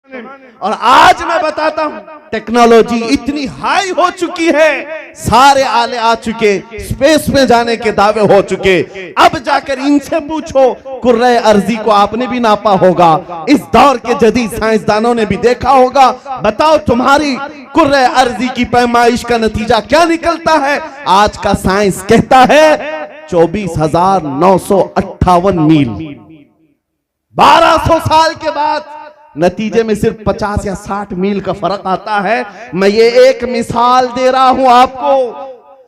और आज मैं बताता हूं, टेक्नोलॉजी इतनी हाई हो चुकी है, सारे आले आ चुके, स्पेस में जाने के दावे हो चुके। अब जाकर इनसे पूछो, कुर्रे अर्जी को आपने भी नापा होगा, इस दौर के जदीद साइंसदानों ने भी देखा होगा। बताओ तुम्हारी कुर्रे अर्जी की पैमाइश का नतीजा क्या निकलता है? आज का साइंस कहता है 24,958 मील। 1200 साल के बाद नतीजे में सिर्फ 50 या 60 मील का फर्क आता है। मैं ये एक मिसाल दे रहा हूं आपको।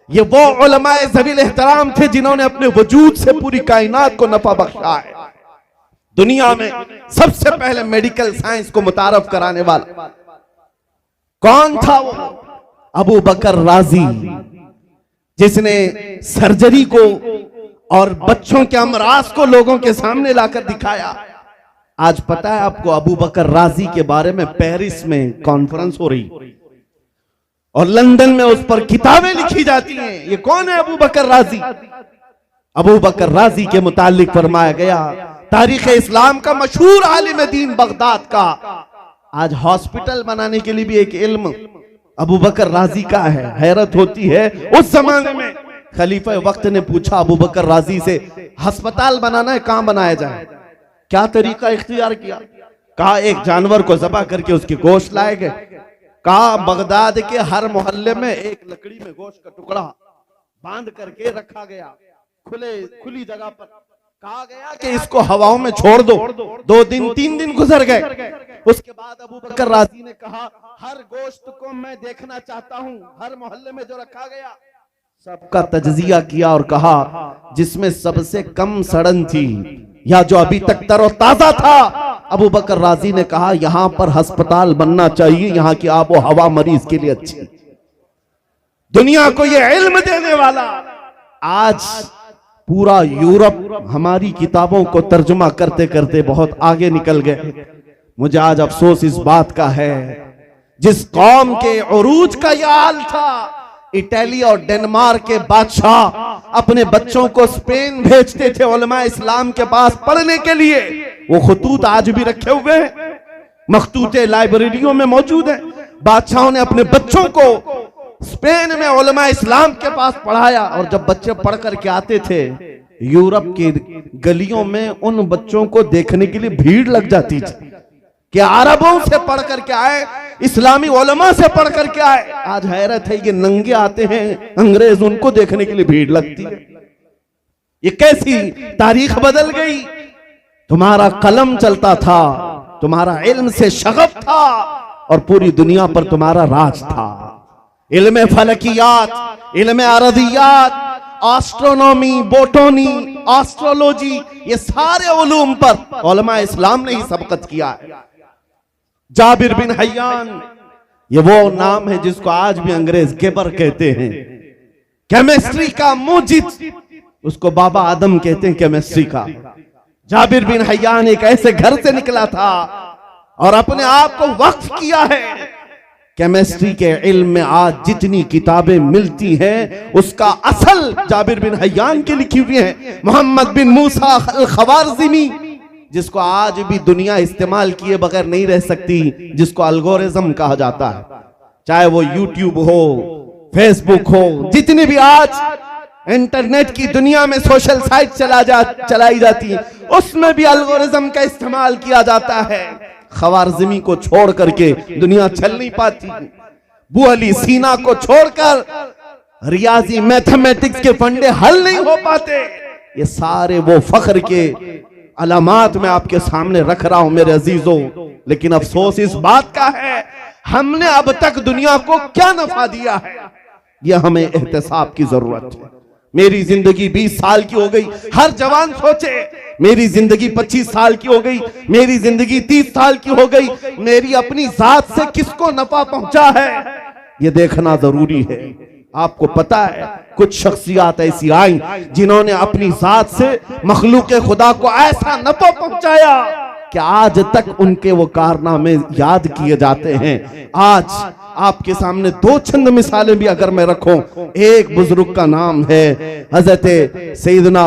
ये वो उलमाए ज़वील एहतराम थे जिन्होंने अपने वजूद से पूरी कायनात को नफा बख्शा है। दुनिया में सबसे पहले मेडिकल साइंस को मुतारफ कराने वाला कौन था? वो अबू बकर राजी, जिसने सर्जरी को और बच्चों के अमराज को लोगों के सामने लाकर दिखाया। आज पता है आपको, अबू बकर राजी के बारे में पेरिस में कॉन्फ्रेंस हो रही और लंदन में उस पर किताबें लिखी जाती हैं। ये कौन है अबू बकर राजी? अबू बकर राजी के मुतालिक फरमाया गया, तारीख इस्लाम का मशहूर आलिम दीन बगदाद का, आज हॉस्पिटल बनाने के लिए भी एक इल्म अबू बकर राजी का है। हैरत होती है, उस जमाने में खलीफा वक्त ने पूछा अबू बकर राजी से, अस्पताल बनाना है, कहां बनाया जाए? क्या तरीका इख्तियार किया? कहा एक जानवर को ज़बह करके उसके गोश्त लाए गए। कहा बगदाद के हर मोहल्ले में एक लकड़ी में गोश्त का टुकड़ा बांध करके रखा गया, खुली जगह पर। कहा गया कि इसको हवाओं में छोड़ दो। 2 दिन 3 दिन गुजर गए। उसके बाद अबू बकर राजी ने कहा, हर गोश्त को मैं देखना चाहता हूं, हर मोहल्ले में जो रखा गया सबका तज्जिया किया और कहा जिसमें सबसे कम सड़न थी या जो अभी तक तरोताजा था, अबू बकर राजी ने कहा यहां पर अस्पताल बनना चाहिए, यहां की आबो हवा मरीज के लिए अच्छी। दुनिया को यह इल्म देने वाला आज पूरा यूरोप हमारी किताबों को तर्जुमा करते करते बहुत आगे निकल गए। मुझे आज अफसोस इस बात का है, जिस कौम के उरूज का यह हाल था, इटली और डेनमार्क के बादशाह अपने बच्चों को स्पेन भेजते थे उलमा इस्लाम के पास पढ़ने के लिए। वो खतूत आज भी रखे हुए हैं, मखतूते लाइब्रेरियों में मौजूद हैं। बादशाहों ने अपने बच्चों को स्पेन में उलमा इस्लाम के पास पढ़ाया, और जब बच्चे पढ़ करके आते थे यूरोप की गलियों में उन बच्चों को देखने के लिए भीड़ लग जाती थी कि अरबों से पढ़ करके आए, इस्लामी उलमा से पढ़ करके आए। आज हैरत है, ये नंगे आते हैं अंग्रेज, उनको देखने के लिए भीड़ लगती है। ये कैसी तारीख बदल गई। तुम्हारा कलम चलता था, तुम्हारा इल्म से शगफ था और पूरी दुनिया पर तुम्हारा राज था। इल्म फलकियात, इल्म अरदियात, एस्ट्रोनॉमी, बोटोनी, एस्ट्रोलॉजी, ये सारे उलूम पर उलमा इस्लाम ने ही सबकत किया है। जाबिर बिन हय्यान, ये वो नाम है जिसको आज भी अंग्रेज गेबर कहते हैं। केमिस्ट्री का मुजिद, उसको बाबा आदम कहते हैं केमिस्ट्री का। जाबिर बिन हय्यान एक ऐसे घर से निकला था और अपने आप को वक्फ किया है। केमिस्ट्री के इल्म में आज जितनी किताबें मिलती हैं उसका असल जाबिर बिन हय्यान की लिखी हुई है। मोहम्मद बिन मूसा अल खवारज़मी, जिसको आज भी दुनिया इस्तेमाल किए बगैर नहीं रह सकती, जिसको अलगोरिज्म कहा जाता है, चाहे वो यूट्यूब हो, फेसबुक हो, जितनी भी आज इंटरनेट की दुनिया में सोशल साइट चलाई जाती है, उसमें भी अलगोरिज्म का इस्तेमाल किया जाता है। खवारज़मी को छोड़ करके दुनिया चल नहीं पाती। अबू अली सीना को छोड़कर रियाजी मैथमेटिक्स के फंडे हल नहीं हो पाते। ये सारे वो फख्र के अलामात मैं आपके सामने रख रहा हूं मेरे अजीजों। लेकिन अफसोस इस बात का है, हमने अब तक दुनिया को क्या नफा दिया है, यह हमें एहतिसाब की जरूरत है। मेरी जिंदगी 20 साल की हो गई, हर जवान सोचे मेरी जिंदगी 25 साल की हो गई, मेरी जिंदगी 30 साल की हो गई, मेरी अपनी जात से किसको नफा पहुंचा है, यह देखना जरूरी है। आपको पता है कुछ शख्सियात ऐसी आई जिन्होंने अपनी जात से मखलूक खुदा को ऐसा नफा पहुंचाया कि आज तक उनके वो कारनामे याद किए जाते हैं। आज आपके सामने 2 चंद मिसालें भी अगर मैं रखूं, एक बुजुर्ग का नाम है हजरत सैयदना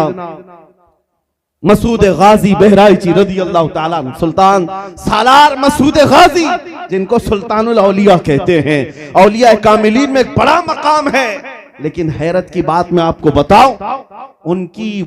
मसूद गाजी बहराइची रदी अल्लाह ताला अन्हु, सुल्तान सालार मसूद गाजी, जिनको सुल्तानुल औलिया कहते हैं। औलिया कामिलीन में एक बड़ा मकाम है। लेकिन हैरत की बात मैं आपको बताऊं, उनकी